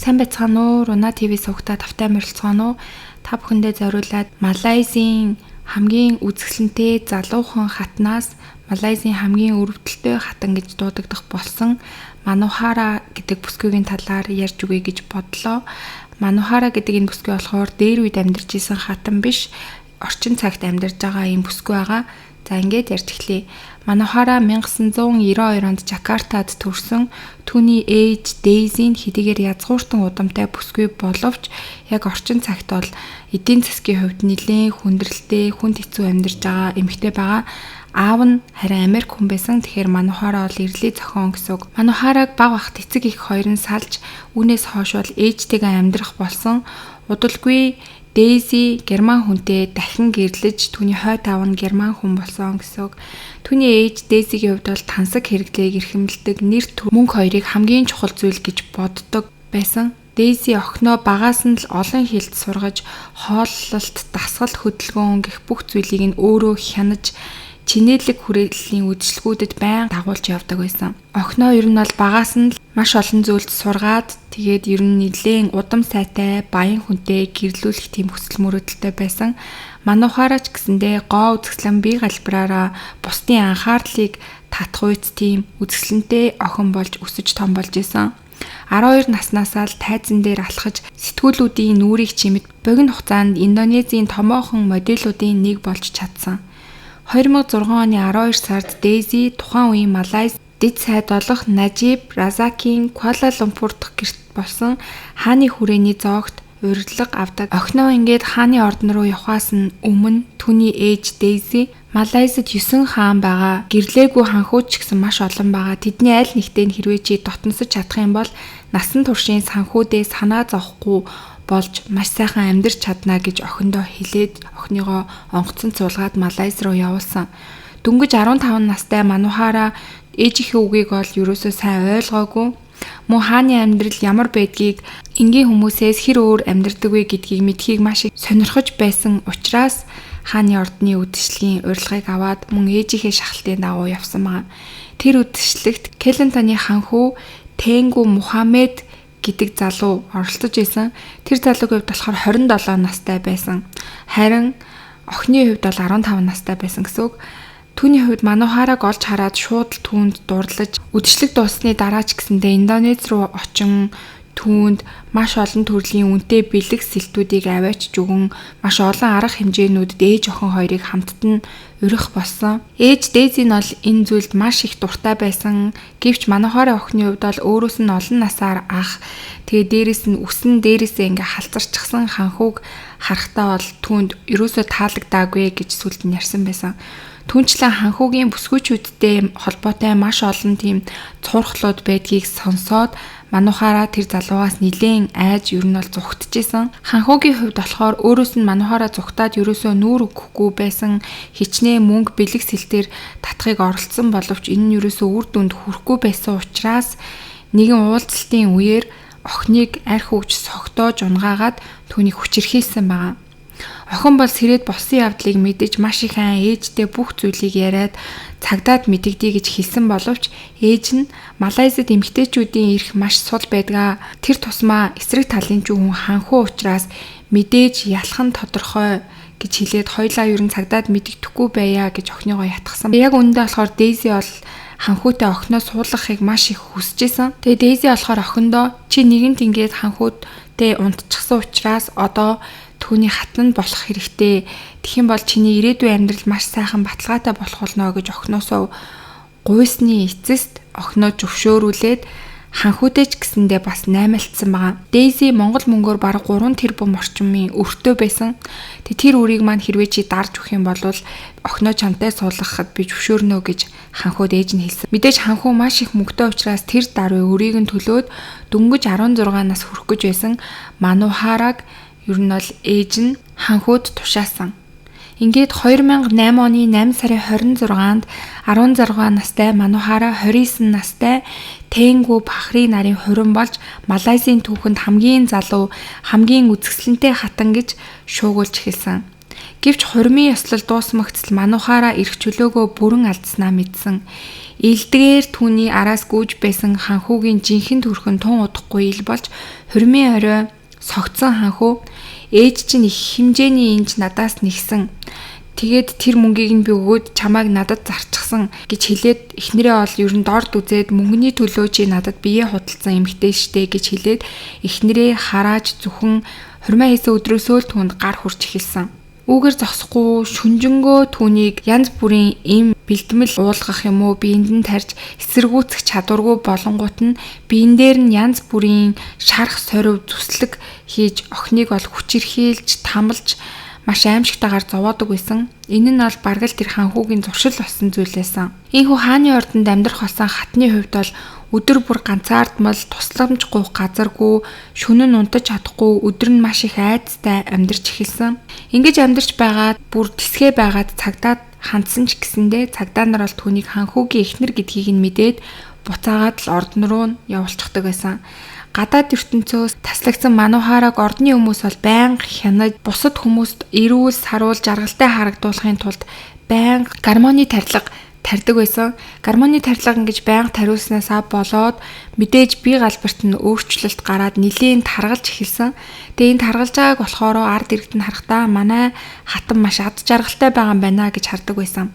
Сайн байцгаана уу? Руна ТV сувгата тавтай морилцгаана уу? Та бүхэндээ зориулаад Малайзийн хамгийн үзэсгэлэнтэй залуухан хатнаас Малайзийн хамгийн өрөвдөлттэй хатан гэж дуудагдах болсон Манухара гэдэг бүсгүйгийн талаар ярьж өгье гэж бодлоо. Манухара гэдэг энэ бүсгүй болохоор дээр үед амьдарч исэн хатан биш, орчин цагт амьдарж байгаа ийм бүсгүй байгаа. За ингээд ярьж эхлэе. Манухара 1992 онд Жакартад төрсөн. Түүний ээж Дейзи нь хэдийгээр язгууртан удамтай бүсгүй боловч яг орчин цагт бол эдийн засгийн хувьд нэлээд хүндрэлтэй, хүнд хэцүү амьдарч байгаа эмэгтэй байгаа. Аав нь харин Америк хүн байсан. Тэгэхээр Манухара бол эрлийн зохион гэсэн үг. Манухараг бага бахт эцэг их хоёр нь салж үүнээс хойш бол ээжтэйгээ амьдрах болсон. Удалгүй Дейзи герман хүнтэй дахин гэрлэж түүний хойд аав нь герман хүн болсон гэсэн үг. Түүний ээж Дейзигийн хувьд бол тансаг хэрэглээг эрхэмлдэг, нэр мөнгө хоёрыг хамгийн чухал зүйл гэж боддог байсан. Дейзи охиноо багаас нь л олон хэлд сургаж, хооллолт, дасгал хөдөлгөөн гэх бүх зүйлийг нь өөрөө хянаж чинээлэг хүрээллийн үдшилгүүдэд байнга дагуулж явдаг байсан. Охиноо ер нь бол багаас нь маш олон зүйлд сургаад тэгээд ер нь нэлээд удам сайтай, баян хүнтэй гэрлүүлэх тийм хүсэл мөрөөдөлтэй байсан. Манухарач гэсэндээ гоо үзэсгэлэн бие галбираараа бусдын анхаарлыг татах үйт тийм үзэсгэлэнтэй охин болж өсөж том болж исэн. 12 наснасаа л тайзан дээр алхаж сэтгүүлүүдийн нүрийг чимэд богино хугацаанд Индонезийн томоохон моделуудын нэг болж чадсан. 2006 оны 12 сард Дейзи тухайн үеийн Малайз дэд сайд болох Нажиб Разакийн Куала-Лумпур дахь гэрт болсон хааны хүрээний зоогт урилга авдаг. Охиноо ингээд хааны ордон руу явхаас нь өмнө түүний ээж Дейзи Малайзад 9 хаан байгаа. Гэрлээгүй ханхууд ч гэсэн маш олон байгаа. Тэдний аль нэгтэй хэрвээ чи дотносож чадах юм бол насан туршийн санхүүдээ санаа зовхгүй болж маш сайхан амьдарч чадна гэж охиндоо хэлээд охиныгоо онгоцон цуулгаад Малайз руу явуулсан. Дөнгөж 15 настай Манухара ээжийнхээ үгийг бол ерөөсөө сайн ойлгоогүй. Мөн хааны амьдрал ямар байдгийг, энгийн хүмүүсээс хэр өөр амьдардаг вэ гэдгийг мэдхийг маш их сонирхож байсан учраас хааны ордны үдшилгийн урилгыг аваад мөн ээжийнхээ шахалтын дагуу явсан байна. Тэр үдшилтэд Келентаны ханхүү Тэнгүү Мухаммед гэдэг залуу оролцож исэн. Тэр залуугийн хувьд болохоор 27 настай байсан. Харин охины хувьд бол 15 настай байсан гэсэн үг. Түүний хувьд Манухараг олж хараад шууд түүнд дурлаж үдшилэг дууссаны дараа ч гэсэндээ Индонез руу очин түүнд маш олон төрлийн үнэтэй бэлэг сэлтүүдийг аваачж өгөн маш олон арга хэмжээнүүдэд ээж охин хоёрыг хамтд нь урих болсон. Ээж Дейзи нь бол энэ зүйлд маш их дуртай байсан. Гэвч Манухара охины хувьд бол өөрөөс нь олон насаар ах. Тэгээ дээрэс нь үсэн дээрээсээ ингээ халзарчихсан ханхууг харахтаа бол түүнд ерөөсөө таалагдаагүй гэж сүлд нь ярьсан байсан. Түүнчлэн ханхуугийн бүсгүйчүүдтэй холбоотой маш олон тийм цуурхлууд байдгийг сонсоод Манухара тэр залуугаас нилээн айж ер нь бол зүгтжсэн. Ханхуугийн хувьд болохоор өөрөөс нь Манухара зүгтаад ерөөсөө нүүр өгөхгүй байсан. Хичнээн мөнгө бэлэг сэлтээр татахыг оролцсон боловч энэ нь ерөөсөө үр дүнд хүрэхгүй байсан учраас нэгэн уулзалтын үеэр охиныг арх өгч согтоож унгаагаад түүнийг хүчирхийлсэн байна. Охин бол сэрээд болсон явдлыг мэдэж маш их айн ээжтэй бүх зүйлийг яриад цагдаад мэдэгдэе гэж хэлсэн боловч ээж нь Малайзад эмэгтэйчүүдийн эрх маш сул байдгаа. Тэр тусмаа эсрэг талын ч хүн ханхуу учраас мэдээж ялах нь тодорхой гэж хэлээд хоёлаа ер нь цагдаад мэдэгдэхгүй байя гэж охиныгоо ятгсан. Яг үүндээ болохоор Дейзи бол ханхуутай охиноо суулгахыг маш их хүсэжсэн. Тэгээ Дейзи болохоор охиндоо чи нэгэнт ингээд ханхуудтай унтчихсан учраас одоо түүний хатнанд болох хэрэгтэй. Тэгхийн бол чиний ирээдүйн амьдрал маш сайхан баталгаатай болох болно гэж охиноосоо гуйсны эцэст охиноо зөвшөөрүүлээд ханхуудэж гэсэндээ бас наймаалтсан байгаа. Дейзи Монгол мөнгөөр бараг 3 тэрбум орчмын өртөө байсан. Тэр үрийг маань хэрвээ чи дарж өгөх юм бол охиноо чамтай суулгахад би зөвшөөрнө гэж ханхууд ээж нь хэлсэн. Мэдээж ханхуу маш их мөнгөтэй учраас тэр даруй өрийг нь төлөөд дөнгөж 16 нас хүрэх гэж байсан Манухараг ер нь бол ээж нь ханхууд тушаасан. Ингээд 2008 оны 8 сарын 26-нд 16 настай Манухара 29 настай Тэнгүү Бахри нарын хурин болж Малайзийн түүхэнд хамгийн залуу, хамгийн үзэсгэлэнтэй хатан гэж шуугуулж эхэлсэн. Гэвч хурмын ёслол дуусмагцл манухаараа ирэх чөлөөгөө бүрэн алдснаа мэдсэн. Илдгээр түүний араас гүйж байсан ханхуугийн жинхэнэ төрхөн тун удахгүй ил болж хурмын орой согтсон ханхуу ээж чинь их хэмжээний инж надаас нэгсэн. Тэгээд тэр мөнгийг нь би өгөөд чамайг надад зарчихсан гэж хэлээд эхнэрээ ол ер нь дорд үзээд мөнгөний төлөө чи надад бие худалдсан эмэгтэй штэ гэж хэлээд эхнэрээ харааж зөвхөн хурмаа хийсэн өдрөөсөө л түүнд гар хурж эхэлсэн. Үүгээр зогсохгүй шүнжэнгөө түүнийг янз бүрийн эм бэлтгэл уулгах юм уу биеинд нь тарьж эсэргүүцэх чадваргүй болонгууд нь биен дээр нь янз бүрийн шарах сорив зүслэг хийж охиныг бол хүчирхийлж тамалж маш аимшигтайгаар зовоодог байсан. Энэ нь бол бараг л тэр ханхуугийн зуршил болсон зүйл байсан. Ийхүү хааны ордонд амьдрах болсон хатны хувьд бол өдөр бүр ганцаардмал тусламжгүй газаргүй шөнө нь унтаж чадахгүй өдөр нь маш их айцтай амьдарч эхэлсэн. Ингэж амьдарч байгаад бүр тэсгээ байгаад цагдаад хандсан ч гэсэндээ цагдаа нар бол түүнийг ханхуугийн эхнэр гэдгийг нь мэдээд буцаагаад л ордон руу явуулчихдаг байсан. Гадаад ертөнцөөс таслагдсан манухаараг ордны хүмүүс бол байнга хянаж бусад хүмүүст эрүүл саруул жаргалтай харагдуулахын тулд байнга гармоны тарилга тарьдаг байсан. Гармоны тарилга ингэж байнга тариулснаасаа болоод мэдээж бие галбарт нь өөрчлөлт гараад нэлийн таргалж эхэлсэн. Тэгээ энэ таргалж байгааг болохоор ард иргэд нь харахтаа манай хатан маш ад жаргалтай байгаа юм байна гэж хардаг байсан.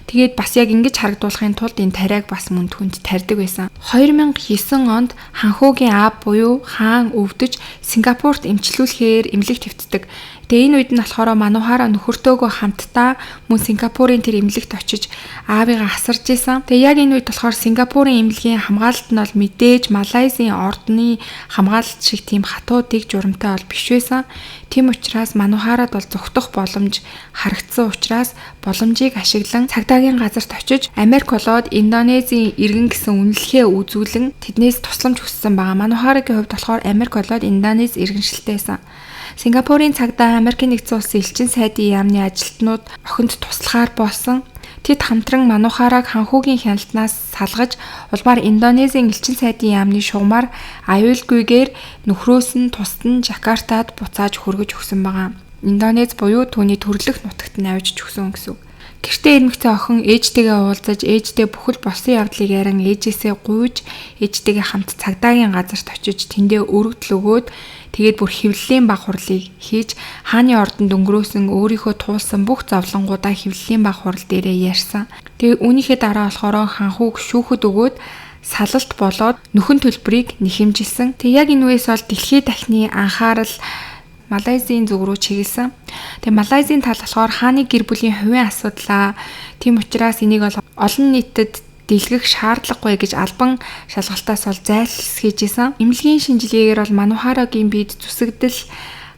Тэгээд бас яг ингэж харагдуулахын тулд энэ тариаг бас мөн түнд тарьдаг байсан. 2009 онд ханхуугийн аав буюу хаан өвдөж Сингапурт эмчлүүлэхээр эмнэлэг твтдэг. Тэгээ энэ үед нь болохоор манухаараа нөхөртөөгөө хамтдаа мөн Сингапурын тэр эмнэлэгт очиж аавыгаа асарж исэн. Тэгээ яг энэ үед болохоор Сингапурын эмнэлгийн хамгаалалт нь бол мэдээж Малайзийн ордны хамгаалалт шиг тийм хатуу дэг журамтай бол биш байсан. Тийм учраас манухаарад бол зүгтөх боломж харагдсан учраас боломжийг ашиглан цагдаагийн газарт очиж Америк болоод Индонезийн иргэн гэсэн үнэлгээ үзүүлэн тэднээс тусламж хүссэн байгаа. Манухаарагийн хувьд болохоор Америк болоод Индонез иргэншилтэй байсан. Сингапурын цагдаа Америкийн нэгдсэн улсын элчин сайдын яамны ажилтнууд охинд туслахаар болсон. Тэд хамтран манухаараг ханхуугийн хяналтнаас салгаж улмаар Индонезийн элчин сайдын яамны шугамар аюулгүйгээр нөхрөөс нь тусад нь Жакартад буцааж хүргэж өгсөн байгаа. Индонез буюу түүний төрлөх нутагт нь авчиж өгсөн гэсэн. Гэртээ эмэгтэй охин ээжтэйгээ уулзаж ээжтэй бүхэл болсон явдлыг яран ээжээсээ гуйж ээжтэйгээ хамт цагдаагийн газарт очиж тэндээ өргөдөл өгөөд тэгээд бүр хэвлэлийн баг хурлыг хийж хааны ордонд өнгөрөөсөн өөрийнхөө туулсан бүх зовлонгуудаа хэвлэлийн баг хурал дээрээ ярьсан. Тэгээд үүнийхээ дараа болохоор ханхууг шүүхэд өгөөд салалт болоод нөхөн төлбөрийг нэхэмжилсэн. Тэг яг энэ үеэс бол дэлхийн дахны анхаарал Малайзийн зүг рүү чиглэсэн. Тэгээ Малайзийн тал болохоор хааны гэр бүлийн хувийн асуудлаа. Тийм учраас энийг бол олон нийтэд дэлгэх шаардлагагүй гэж албан шалгалтаас бол зайлсхийж исэн. Эмнэлгийн шинжилгээгээр бол манухаарагийн биед зүсэгдэл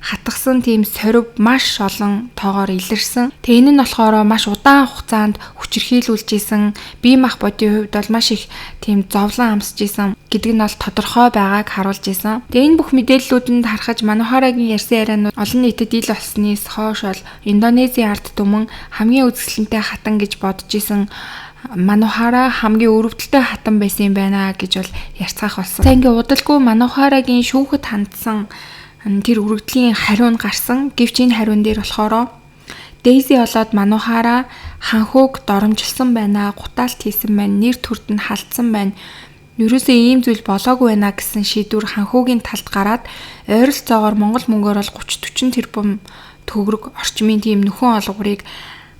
хатгсан тийм сорив маш олон тоогоор илэрсэн. Тэгээ энэ нь болохоор маш удаан хугацаанд хүчирхийлүүлж исэн. Бие мах бодийн хувьд бол маш их тийм зовлон амсж исэн гэдэг нь бол тодорхой байгааг харуулж исэн. Тэгээ энэ бүх мэдээллүүдэнд харахад манухаарагийн ярьсан ярианууд олон нийтэд ил болснээс хойш бол Индонезийн ард түмэн хамгийн үзэсгэлэнтэй хатан гэж бодож исэн манухаараа хамгийн өрөвдөлтэй хатан байсан юм байна гэж бол ярьцгаах болсон. За ингээ удалгүй манухаарагийн шүүхэд хандсан тэр өргөдлийн хариу нь гарсан. Гэвч энэ хариун дээр болохоор Дейзи болоод манухаараа ханхууг доромжилсан байна, гутаалт хийсэн байна, нэр төрд нь халтсан байна. Ерөөсөө ийм зүйл болоогүй байна гэсэн шийдвэр ханхуугийн талд гараад ойролцоогоор Монгол мөнгөөр бол 30-40 тэрбум төгрөг орчмын тийм нөхөн олгорыг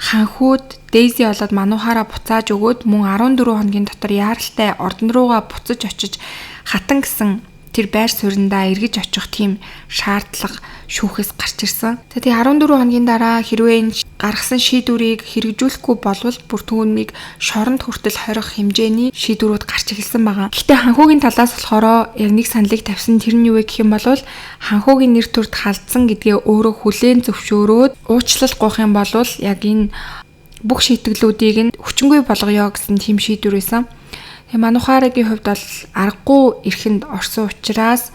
ханхууд Дейзи болоод манухаараа буцааж өгөөд мөн 14 хоногийн дотор яаралтай ордон руугаа буцаж очиж хатан гэсэн тэр байр суурьндаа эргэж очих тийм шаардлага шүүхээс гарч ирсэн. Тэгээ 14 хоногийн дараа хэрвээ гаргасан шийдвэрийг хэрэгжүүлэхгүй болвол бүр түүнийг шоронд хүртэл хорих хэмжээний шийдвэрүүд гарч эхэлсэн байгаа. Гэхдээ ханхуугийн талаас болохоор яг нэг саналыг тавьсан тэр нь юу вэ гэх юм бол ханхуугийн нэр төрд халдсан гэдгээ өөрөө хүлээн зөвшөөрөөд уучлал гуйх юм бол яг энэ бүх шийтгэлүүдийг нь хүчингүй болгоё гэсэн тийм шийдвэр байсан. Манухаарагийн хувьд бол аргагүй эрхэнд орсон учраас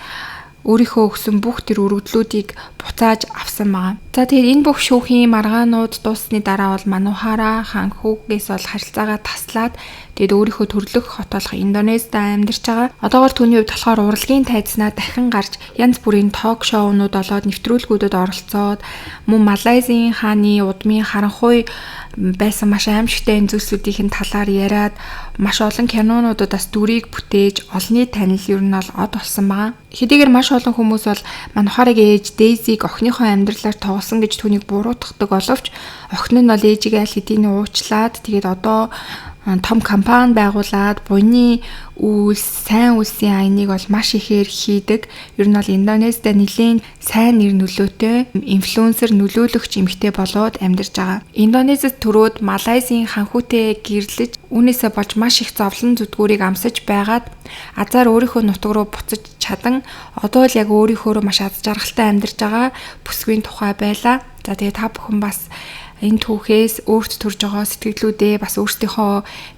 өөрийнхөө өгсөн бүх тэр өргөдлүүдийг буцааж авсан байгаа. За тэгээд энэ бүх шүүхийн маргаанууд дууссаны дараа бол Манухара Ханхугээс бол харилцаагаа таслаад тэгээд өөрийнхөө төрлөх хот болох Индонезид амьдарч байгаа. Одоогоор түүний хувьд болохоор урлагийн тайзнаа дахин гарч янз бүрийн ток шоунууд болоод нэвтрүүлгүүдэд оролцоод мөн Малайзийн хааны удмын харанхуй байсан маш аимшигтай зүйлсүүдийн талаар яриад маш олон кинонуудаас дүрийг бүтээж олонний танил ер нь бол од болсон байгаа. Хэдийгээр маш олон хүмүүс бол Манухарыг ээж Дейзиг охиныхоо амьдралаар тоглосон гэж түүнийг буруутгадаг боловч охин нь бол ээжигээ аль хэдийн уучлаад тэгээд одоо том компани байгуулад буйны үйлс, сайн үйлсийн аяныг бол маш ихээр хийдэг. Ер нь бол Индонезид нэлийн сайн нэр нөлөөтэй инфлюенсер нөлөөлөгч эмэгтэй болоод амьдарч байгаа. Индонезид төрөөд Малайзийн ханхүүтэй гэрлэж үүнээсээ болж маш их зовлон зүтгүүрийг амсаж байгаад азар өөрийнхөө нутаг руу буцаж чадан одоо л яг өөрийнхөө маш аз жаргалтай амьдарч байгаа бүсгүй тухай байлаа. За тэгээ та бүхэн бас энэ түүхээс өөрт төрж байгаа сэтгэлдлүүдээ бас өөрсдийнхөө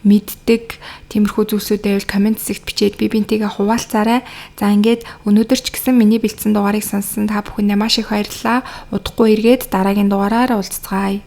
мэддэг тиймэрхүү зүйлсүүдээ комент хэсэгт бичээд би бинтийгээ хуваалцаарай. За ингээд өнөөдөр ч гэсэн миний бэлдсэн дугаарыг сонссон та бүхэндээ маш их баярлалаа. Удахгүй эргээд дараагийн дугаараар уулзцгаая.